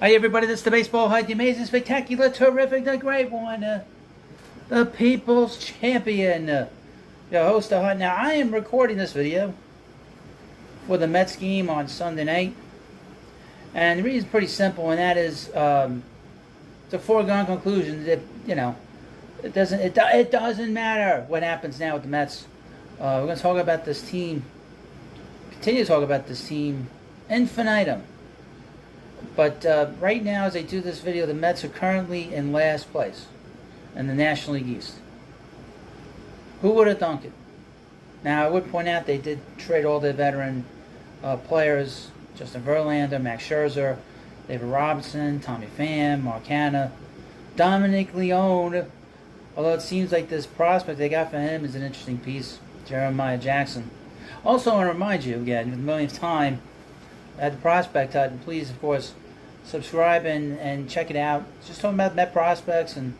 Hi everybody, this is the Baseball Hut, the amazing, spectacular, terrific, the great one, the People's Champion, your host of Hut. Now, I am recording this video for the Mets game on Sunday night, and the reason is pretty simple, and that is, it's a foregone conclusion that, it doesn't matter what happens now with the Mets. We're going to talk about this team, continue to talk about this team, infinitum. But right now, as I do this video, the Mets are currently in last place in the National League East. Who would have thunk it? Now, I would point out they did trade all their veteran players: Justin Verlander, Max Scherzer, David Robinson, Tommy Pham, Mark Hanna, Dominic Leone. Although it seems like this prospect they got for him is an interesting piece, Jeremiah Jackson. Also, I want to remind you again, for the millionth time, at the Prospect Hut, and please, of course, subscribe and check it out. It's just talking about Met prospects, and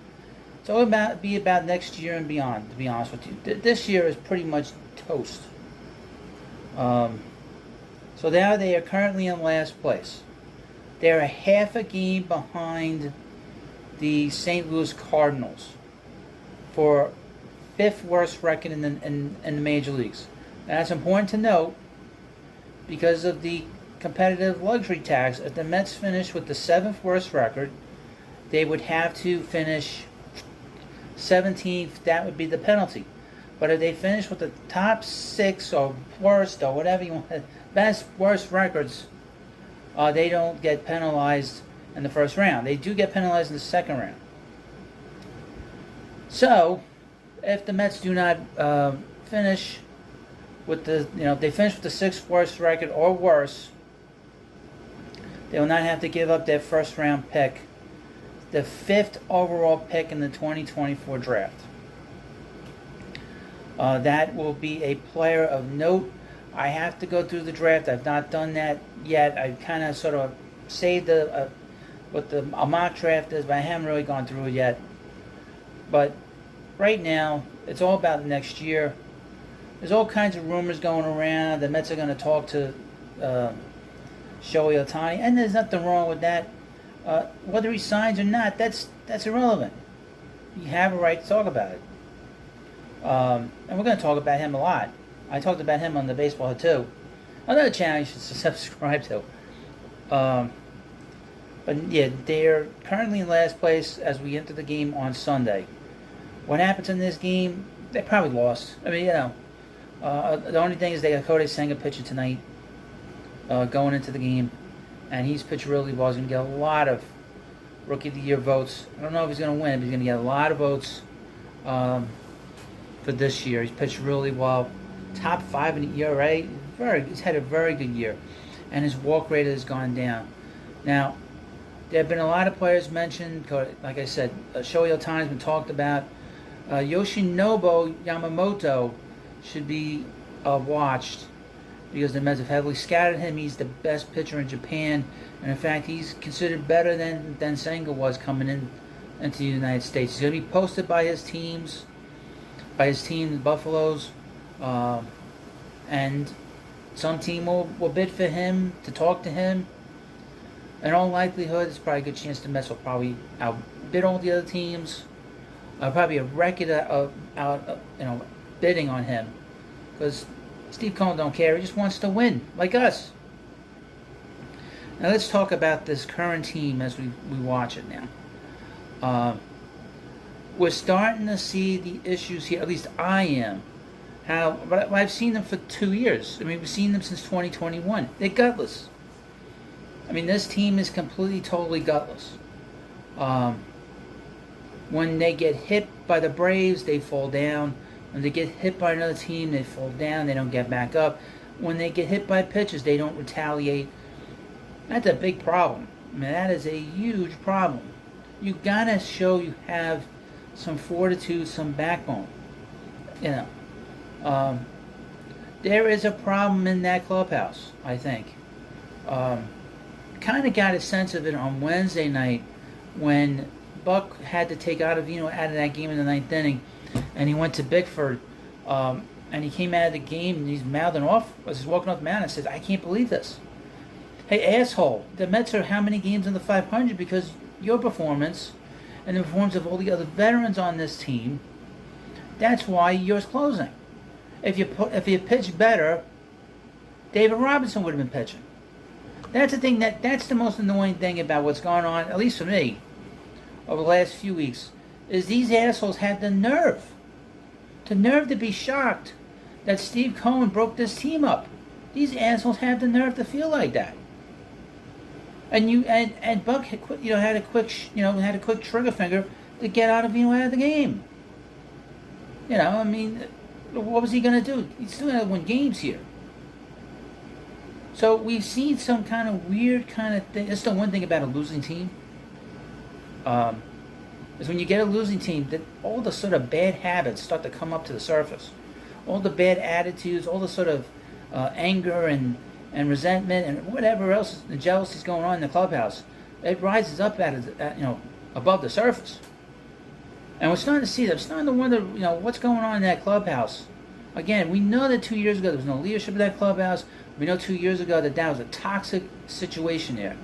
it's all about next year and beyond, to be honest with you. This year is pretty much toast. So now they are currently in last place. They're a half a game behind the St. Louis Cardinals for fifth worst record in the major leagues. Now, that's important to note because of the competitive luxury tax. If the Mets finish with the seventh worst record, they would have to finish 17th. That would be the penalty. But if they finish with the top six or worst or whatever you want, worst records, they don't get penalized in the first round. They do get penalized in the second round. So, if the Mets do not finish with if they finish with the sixth worst record or worse, they will not have to give up their first round pick, the fifth overall pick in the 2024 draft. That will be a player of note. I have to go through the draft. I've not done that yet. I kind of sort of saved what the mock draft is, but I haven't really gone through it yet. But right now, it's all about next year. There's all kinds of rumors going around. The Mets are going to talk to Shohei Ohtani, and there's nothing wrong with that. Whether he signs or not, that's irrelevant. You have a right to talk about it. And we're going to talk about him a lot. I talked about him on the Baseball Hut too. Another channel you should subscribe to. But yeah, they're currently in last place as we enter the game on Sunday. What happens in this game? They probably lost. I mean, the only thing is they got Kodai Senga pitching tonight, going into the game, and he's pitched really well. He's going to get a lot of Rookie of the Year votes. I don't know if he's going to win, but he's going to get a lot of votes for this year. He's pitched really well. Top 5 in the ERA. He's had a very good year, and his walk rate has gone down. Now, there have been a lot of players mentioned. Like I said, Shohei Ohtani has been talked about. Yoshinobu Yamamoto should be watched because the Mets have heavily scouted him. He's the best pitcher in Japan, and in fact, he's considered better than Senga was coming into the United States. He's going to be posted by his team, the Buffaloes, and some team will bid for him to talk to him. In all likelihood, it's probably a good chance the Mets will probably outbid all the other teams. Probably a record of bidding on him, because Steve Cohen don't care. He just wants to win, like us. Now let's talk about this current team as we watch it now. We're starting to see the issues here. At least I am. But I've seen them for 2 years. I mean, we've seen them since 2021. They're gutless. I mean, this team is completely, totally gutless. When they get hit by the Braves, they fall down. When they get hit by another team, they fall down. They don't get back up. When they get hit by pitchers, they don't retaliate. That's a big problem. I mean, that is a huge problem. You gotta show you have some fortitude, some backbone. There is a problem in that clubhouse, I think. Kind of got a sense of it on Wednesday night when Buck had to take Ottavino out of that game in the ninth inning, and he went to Bickford, and he came out of the game and he's mouthing off as he's walking off the mound and says, "I can't believe this." Hey, asshole, the Mets are how many games in the 500 because your performance and the performance of all the other veterans on this team, that's why yours closing. If you pitched better, David Robinson would have been pitching. That's that's the most annoying thing about what's going on, at least for me, over the last few weeks, is these assholes had the nerve to be shocked that Steve Cohen broke this team up. These assholes had the nerve to feel like that. And Buck had a quick trigger finger to get out of the game. I mean, what was he going to do? He's still going to win games here. So we've seen some kind of weird kind of thing. That's the one thing about a losing team. Is when you get a losing team, that all the sort of bad habits start to come up to the surface. All the bad attitudes, all the sort of anger and resentment and whatever else, the jealousy's going on in the clubhouse, it rises up above the surface. And we're starting to see that. We're starting to wonder, what's going on in that clubhouse. Again, we know that 2 years ago there was no leadership in that clubhouse. We know 2 years ago that was a toxic situation there.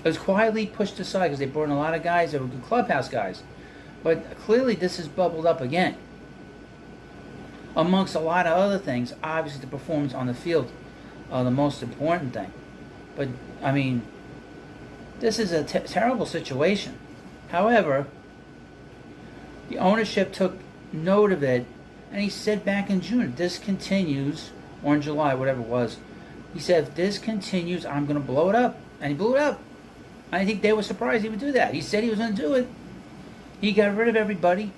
It was quietly pushed aside because they brought in a lot of guys that were good clubhouse guys. But clearly this has bubbled up again. Amongst a lot of other things, obviously the performance on the field are the most important thing. But, I mean, this is a terrible situation. However, the ownership took note of it, and he said back in June, if this continues, or in July, whatever it was, he said, if this continues, I'm going to blow it up. And he blew it up. I think they were surprised he would do that. He said he was going to do it. He got rid of everybody,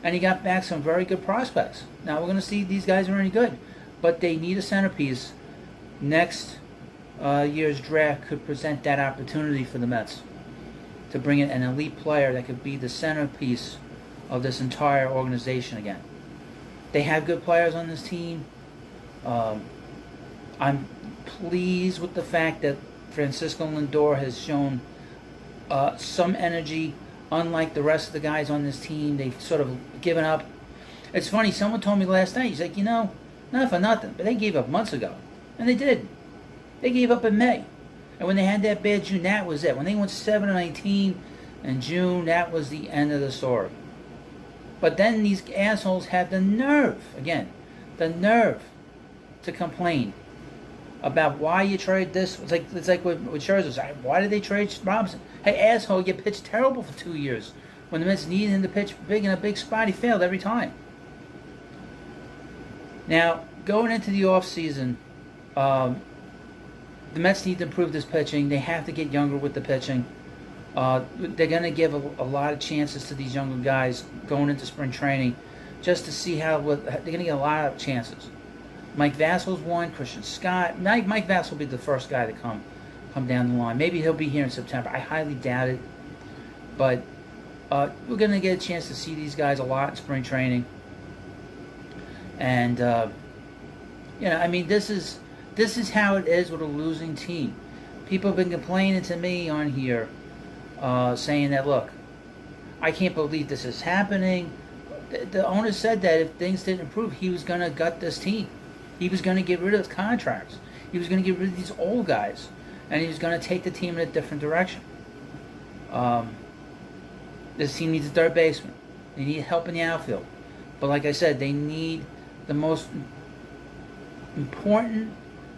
and he got back some very good prospects. Now we're going to see if these guys are any good, but they need a centerpiece. Next year's draft could present that opportunity for the Mets to bring in an elite player that could be the centerpiece of this entire organization again. They have good players on this team. I'm pleased with the fact that Francisco Lindor has shown some energy. Unlike the rest of the guys on this team, they've sort of given up. It's funny, someone told me last night, he's like, not for nothing, but they gave up months ago. And they did. They gave up in May. And when they had that bad June, that was it. When they went 7-19 in June, that was the end of the story. But then these assholes had the nerve to complain about why you trade this. It's like with Scherzer. Why did they trade Robinson? Hey, asshole, you pitched terrible for 2 years. When the Mets needed him to pitch big in a big spot, he failed every time. Now, going into the offseason, the Mets need to improve this pitching. They have to get younger with the pitching. They're going to give a lot of chances to these younger guys going into spring training just to see how they're going to get a lot of chances. Mike Vassal's one, Christian Scott. Mike Vassal will be the first guy to come down the line. Maybe he'll be here in September. I highly doubt it. But we're going to get a chance to see these guys a lot in spring training. And, I mean, this is how it is with a losing team. People have been complaining to me on here saying that, look, I can't believe this is happening. The owner said that if things didn't improve, he was going to gut this team. He was going to get rid of contracts. He was going to get rid of these old guys. And he was going to take the team in a different direction. This team needs a third baseman. They need help in the outfield. But like I said, they need the most important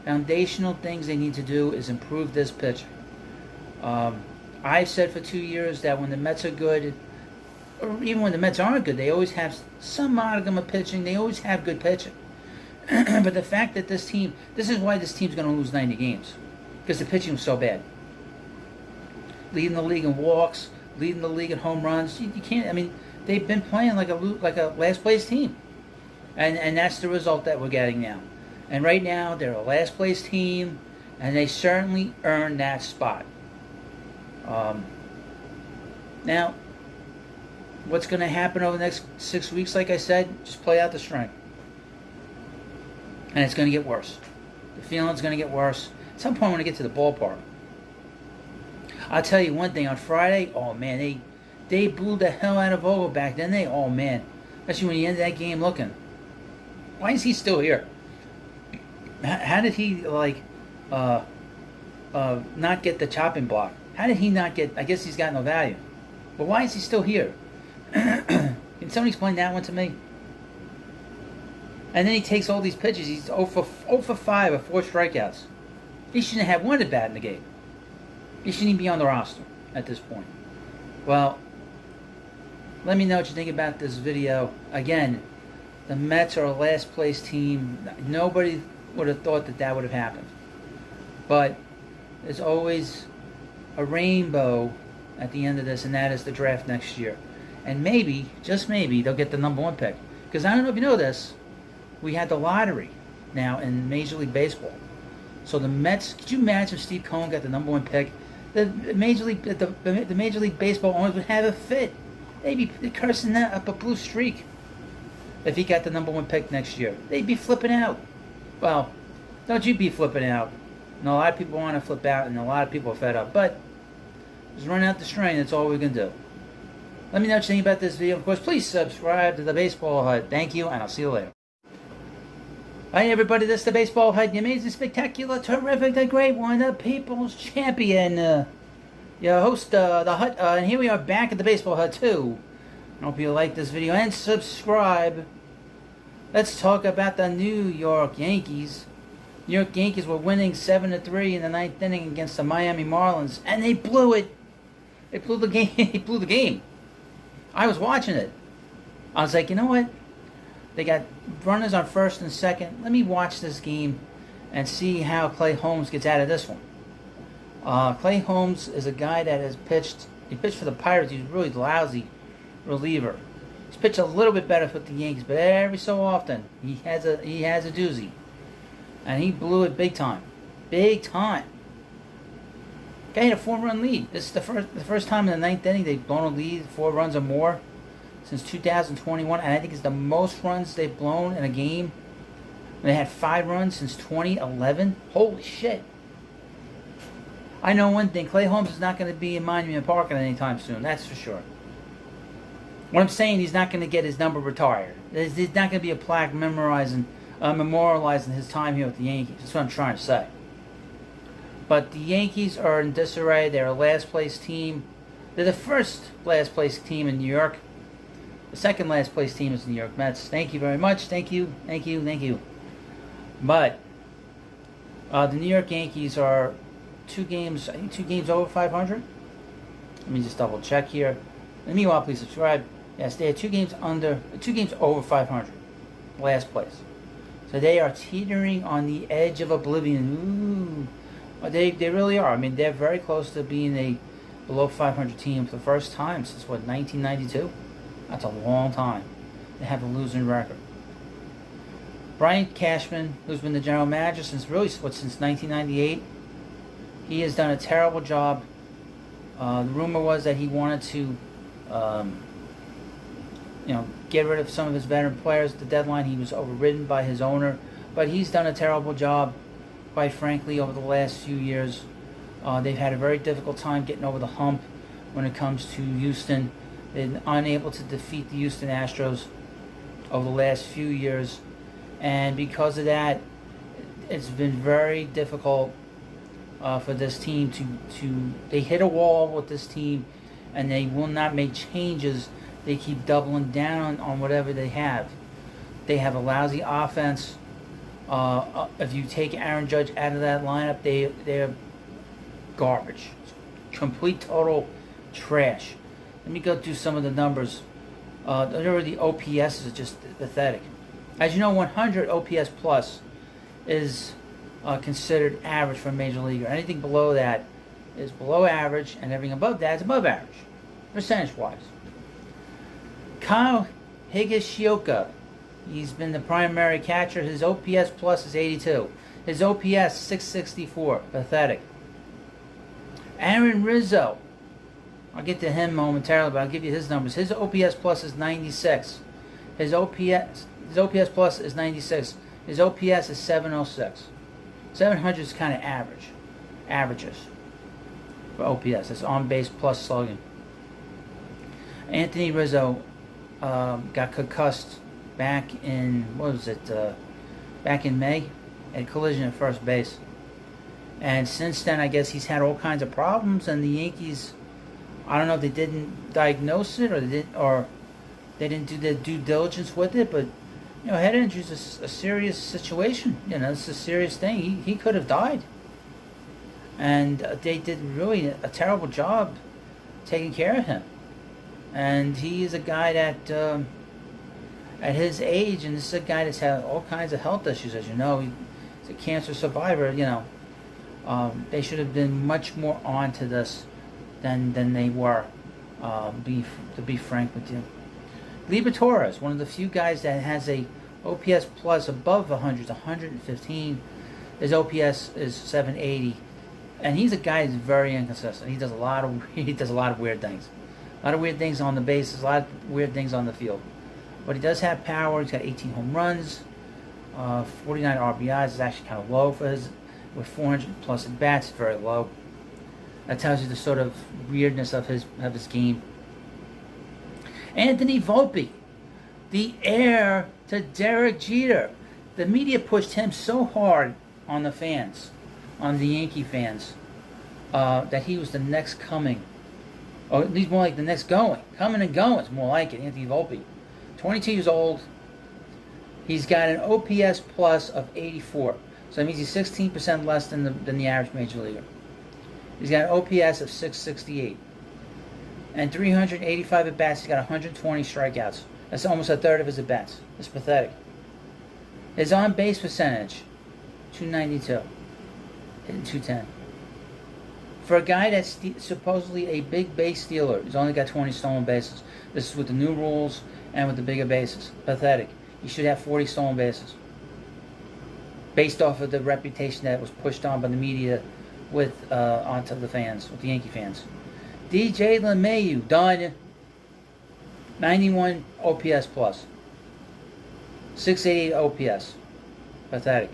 foundational things they need to do is improve this pitching. I've said for 2 years that when the Mets are good, or even when the Mets aren't good, they always have some modicum of pitching. They always have good pitching. But the fact that this is why this team's going to lose 90 games. Because the pitching was so bad. Leading the league in walks, leading the league in home runs. You can't, I mean, they've been playing like a last place team. And that's the result that we're getting now. And right now, they're a last place team, and they certainly earned that spot. Now, what's going to happen over the next 6 weeks, like I said, just play out the string. And it's going to get worse. The feeling's going to get worse. At some point, when I get to the ballpark, I'll tell you one thing. On Friday, oh man, they blew the hell out of Vogelback, didn't they? Oh man, especially when you ended that game looking. Why is he still here? How did he not get the chopping block? How did he not get? I guess he's got no value. But why is he still here? Can somebody explain that one to me? And then he takes all these pitches. He's 0 for 5 with 4 strikeouts. He shouldn't have one at bat in the game. He shouldn't even be on the roster at this point. Well, let me know what you think about this video. Again, the Mets are a last place team. Nobody would have thought that that would have happened. But there's always a rainbow at the end of this, and that is the draft next year. And maybe, just maybe, they'll get the #1 pick. Because I don't know if you know this, we had the lottery now in Major League Baseball. So the Mets, could you imagine if Steve Cohen got the #1 pick? The Major League Baseball owners would have a fit. They'd be cursing that up a blue streak if he got the #1 pick next year. They'd be flipping out. Well, don't you be flipping out. And a lot of people want to flip out, and a lot of people are fed up. But just run out the string. That's all we can do. Let me know what you think about this video. Of course, please subscribe to the Baseball Hut. Thank you, and I'll see you later. Hi, everybody. This is the Baseball Hut. The amazing, spectacular, terrific, the great one, the people's champion. Your host, the Hut. And here we are back at the Baseball Hut, too. I hope you like this video and subscribe. Let's talk about the New York Yankees. New York Yankees were winning 7-3 in the 9th inning against the Miami Marlins, and they blew it. They blew the game. They blew the game. I was watching it. I was like, you know what? They got runners on first and second. Let me watch this game and see how Clay Holmes gets out of this one. Clay Holmes is a guy that has pitched. He pitched for the Pirates. He's a really lousy reliever. He's pitched a little bit better with the Yankees, but every so often he has a doozy, and he blew it big time. Big time. Guy had a 4-run lead. This is the first time in the 9th inning they've blown a lead 4 runs or more since 2021, and I think it's the most runs they've blown in a game. They had 5 runs since 2011. Holy shit! I know one thing: Clay Holmes is not going to be in Monument Park at any time soon. That's for sure. What I'm saying, he's not going to get his number retired. There's not going to be a plaque memorializing his time here with the Yankees. That's what I'm trying to say. But the Yankees are in disarray. They're a last place team. They're the first last place team in New York. The second last place team is the New York Mets. Thank you very much. Thank you. Thank you. Thank you. But the New York Yankees are 2 games over 500. Let me just double check here. And meanwhile, please subscribe. Yes, they are 2 games over 500. Last place. So they are teetering on the edge of oblivion. Ooh. They really are. I mean, they're very close to being a below 500 team for the first time since, 1992? That's a long time. They have a losing record. Brian Cashman, who's been the general manager since 1998, he has done a terrible job. The rumor was that he wanted to, get rid of some of his veteran players at the deadline. He was overridden by his owner, but he's done a terrible job. Quite frankly, over the last few years, they've had a very difficult time getting over the hump when it comes to Houston. They've been unable to defeat the Houston Astros over the last few years, and because of that, it's been very difficult for this team they hit a wall with this team, and they will not make changes. They keep doubling down on whatever they have. They have a lousy offense. If you take Aaron Judge out of that lineup, they're garbage. Complete, total trash. Let me go through some of the numbers. The OPS is just pathetic. As you know, 100 OPS plus is considered average for a major leaguer. Anything below that is below average, and everything above that is above average, percentage-wise. Kyle Higashioka, he's been the primary catcher. His OPS plus is 82. His OPS 664. Pathetic. Aaron Rizzo, I'll get to him momentarily, but I'll give you his numbers. His OPS plus is 96. His OPS plus is 96. His OPS is 706. 700 is kind of average. Averages for OPS. That's on base plus slugging. Anthony Rizzo got concussed back in, back in May, at a collision at first base. And since then, I guess he's had all kinds of problems, and the Yankees, I don't know if they didn't diagnose it or they didn't do their due diligence with it, but head injury is a serious situation. It's a serious thing. He could have died, and they did really a terrible job taking care of him. And he is a guy that, at his age, and this is a guy that's had all kinds of health issues, as you know. He's a cancer survivor. They should have been much more on to this than they were. To be frank with you, Gleyber Torres, one of the few guys that has a OPS plus above 100, 115. His OPS is 780, and he's a guy who's very inconsistent. He does a lot of weird things, a lot of weird things on the bases, a lot of weird things on the field. But he does have power. He's got 18 home runs, 49 RBIs. Is actually kind of low for his. With 400 plus at bats, very low. That tells you the sort of weirdness of his game. Anthony Volpe, the heir to Derek Jeter. The media pushed him so hard on the fans, on the Yankee fans, that he was the next coming, or at least more like the next going. Coming and going is more like it. Anthony Volpe, 22 years old. He's got an OPS plus of 84. So that means he's 16% less than the average major leaguer. He's got an OPS of 668. And 385 at-bats, he's got 120 strikeouts. That's almost a third of his at-bats. It's pathetic. His on-base percentage, 292. Hitting 210. For a guy that's supposedly a big base stealer, he's only got 20 stolen bases. This is with the new rules and with the bigger bases. Pathetic. He should have 40 stolen bases, based off of the reputation that was pushed on by the media onto the fans, with the Yankee fans. DJ LeMahieu, done. 91 OPS plus. 688 OPS. Pathetic.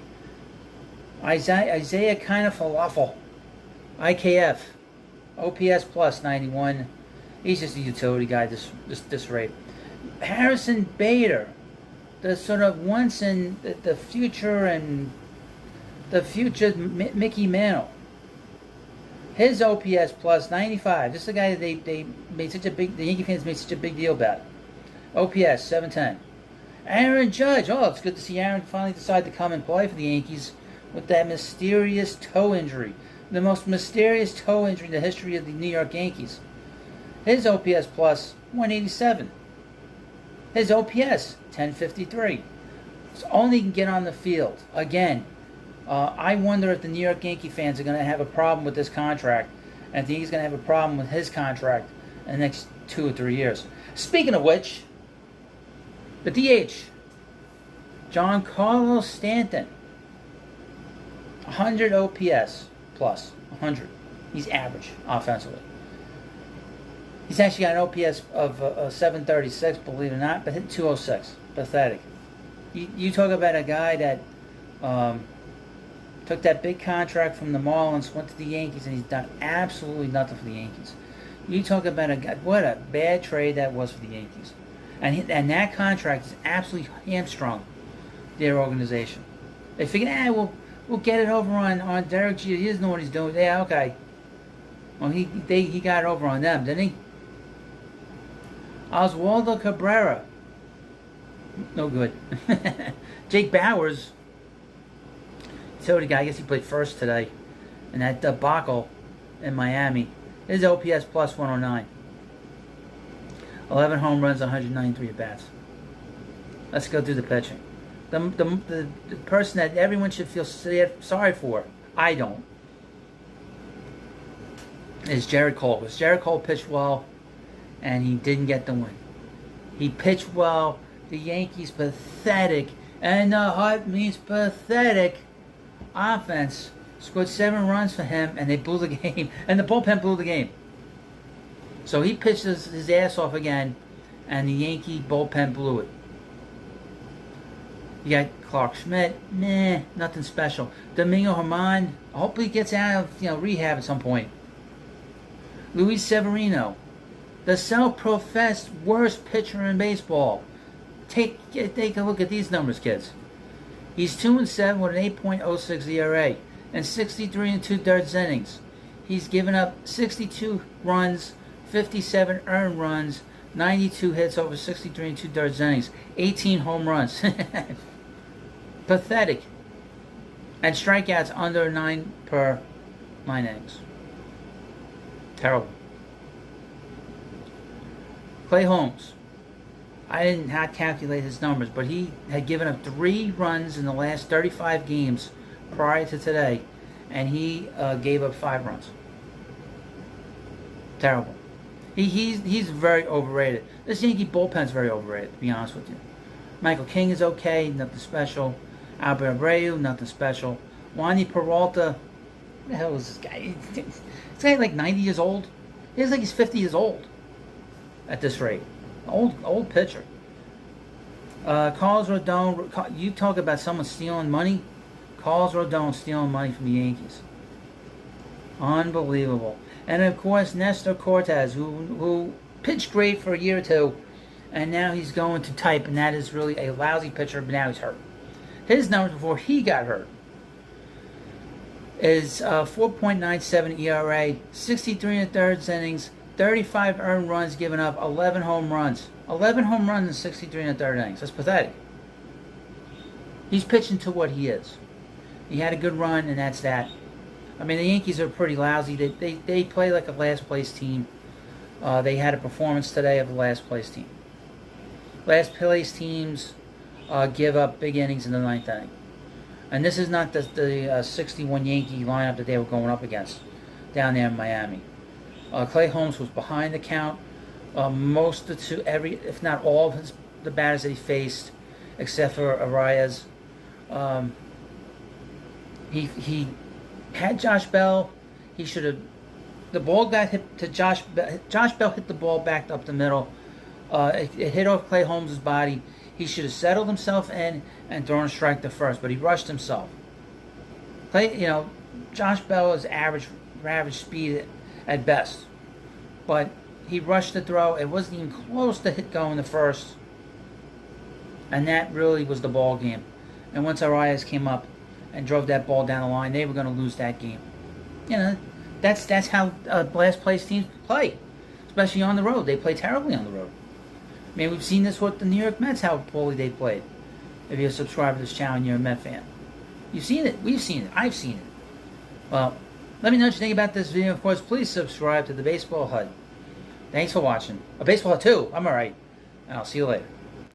Isaiah kind of falafel. IKF. OPS plus 91. He's just a utility guy, this rate. Harrison Bader, the sort of once in the future and the future Mickey Mantle. His OPS plus 95. This is the guy that they made such a big, the Yankee fans made such a big deal about. OPS 710. Aaron Judge. Oh, it's good to see Aaron finally decide to come and play for the Yankees with that mysterious toe injury. The most mysterious toe injury in the history of the New York Yankees. His OPS plus 187. His OPS 1053. So only he can get on the field. Again, I wonder if the New York Yankee fans are going to have a problem with this contract, and I think he's going to have a problem with his contract in the next 2 or 3 years. Speaking of which, the DH, Giancarlo Stanton, 100 OPS plus 100. He's average offensively. He's actually got an OPS of 736, believe it or not, but hit 206. Pathetic. You talk about a guy that took that big contract from the Marlins, went to the Yankees, and he's done absolutely nothing for the Yankees. You talk about a guy, what a bad trade that was for the Yankees. And that contract is absolutely hamstrung their organization. They figured, we'll get it over on Derek Jeter. He doesn't know what he's doing. Yeah, okay. Well, he got it over on them, didn't he? Oswaldo Cabrera, no good. Jake Bauers, utility guy. I guess he played first today in that debacle in Miami. His OPS plus 109. 11 home runs, 193 at-bats. Let's go through the pitching. The person that everyone should feel sorry for, I don't, is Jared Cole. Because Jared Cole pitched well, and he didn't get the win. He pitched well. The Yankees' pathetic, and the heart means pathetic, offense scored 7 runs for him, and they blew the game. And the bullpen blew the game. So he pitched his ass off again, and the Yankee bullpen blew it. You got Clark Schmidt, nothing special. Domingo Germán, hopefully he gets out of rehab at some point. Luis Severino, the self-professed worst pitcher in baseball. Take a look at these numbers, kids. He's 2-7 with an 8.06 ERA. and 63 and 2/3 innings. He's given up 62 runs, 57 earned runs, 92 hits over 63 and 2/3 innings, 18 home runs. Pathetic. And strikeouts under 9 per 9 innings. Terrible. Clay Holmes. I did not calculate his numbers, but he had given up 3 runs in the last 35 games prior to today, and he gave up 5 runs. Terrible. He's very overrated. This Yankee bullpen's very overrated, to be honest with you. Michael King is okay, nothing special. Albert Abreu, nothing special. Wandy Peralta, what the hell is this guy? This guy like 90 years old. He looks like he's 50 years old at this rate. Old pitcher. Carlos Rodon, you talk about someone stealing money. Carlos Rodon stealing money from the Yankees. Unbelievable. And of course, Nestor Cortez, who pitched great for a year or two, and now he's going to type, and that is really a lousy pitcher, but now he's hurt. His numbers before he got hurt is 4.97 ERA, 63 and 3/3 innings, 35 earned runs given up, 11 home runs. 11 home runs in 63 and 1/3 innings. That's pathetic. He's pitching to what he is. He had a good run, and that's that. I mean, the Yankees are pretty lousy. They play like a last place team. They had a performance today of the last place team. Last place teams give up big innings in the 9th inning. And this is not the 61 Yankee lineup that they were going up against down there in Miami. Clay Holmes was behind the count. Most of if not all of the batters that he faced, except for Arias. He had Josh Bell. He should have. The ball got hit to Josh. Josh Bell hit the ball back up the middle. It hit off Clay Holmes' body. He should have settled himself in and thrown a strike to first, but he rushed himself. Josh Bell is average speed at best, but he rushed the throw. It wasn't even close to hit going to first, and that really was the ball game. And once Arias came up and drove that ball down the line, they were going to lose that game. That's how last place teams play, especially on the road. They play terribly on the road. I mean, we've seen this with the New York Mets, how poorly they played. If you're a subscriber to this channel and you're a Met fan, you've seen it. We've seen it. I've seen it. Well, let me know what you think about this video. Of course, please subscribe to the Baseball HUD. Thanks for watching. Baseball HUD 2. I'm alright. And I'll see you later.